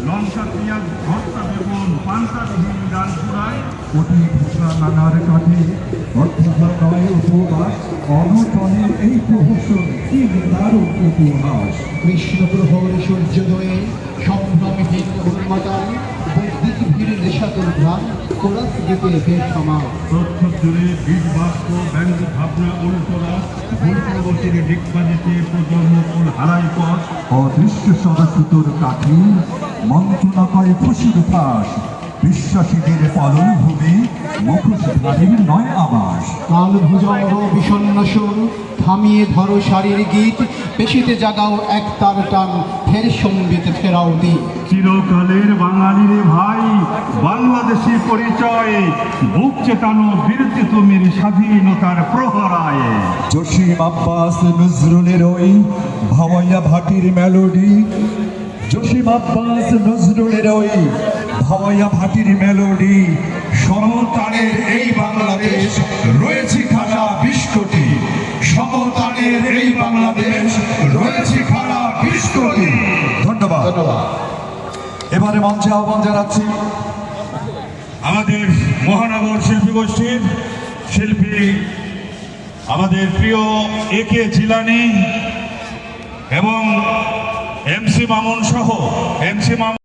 লঙ্কা পেঁয়াজ ভর্তা বেগুন পান্তাবিহীন ডাল পুরায় অতি ভূষা নানার কাঠে অর্থভার নয় উপবাস অনটনের এই প্রহসন কি দারুণ উপহাস কৃষ্ণপ্রহর সূর্যোদয়ে সম্ভ্রমহীন উন্মাতান বৈদিক ভিড় নেশাতুর ঘ্রাণ কোরাস গীতে বেশ সমান তথ্য জুড়ে বীজ বাক্য ব্যঙ্গ ভাবনা উল্টোরা ভুলপ্রবতির ডিগবাজিতে প্রজন্ম কোন হারাই পথ অদৃশ্য সরস্বতর কাঠি মন্ত্রণা করে খুশির ফাঁস বিশ্বাসীদের পালন ভূমি মুখোশধারীর নয় আবাস কাল ভুজঙ্গ বিষণ্ণ সুর থামিয়ে ধরো শারীর গীত পেশিতে জাগাও এক তার টান ফের সম্বিত ফেরাও দি চিরকালের বাঙালিরে ভাই বাংলাদেশি পরিচয় বুক চেতানো বীরতি তুমির স্বাধীনতার প্রহরায় জসিম আব্বাস নজরুলের ওই ভাওয়াইয়া ভাটির মেলোডি জসিম আব্বাস নজরুলের ওই ভাওয়াইয়া ভাটির মেলোডি সমতানের এই বাংলাদেশ রয়েছে খাড়া 20 কোটি সমতানের এই বাংলাদেশ রয়েছে খাড়া 20 কোটি ধন্যবাদ এবারে মঞ্চে আহ্বান জানাচ্ছি আমাদের মহানগর শিল্পী গোষ্ঠীর শিল্পী আমাদের প্রিয় একে জিলানি এবং এমসি মামুন সহ এমসি মামুন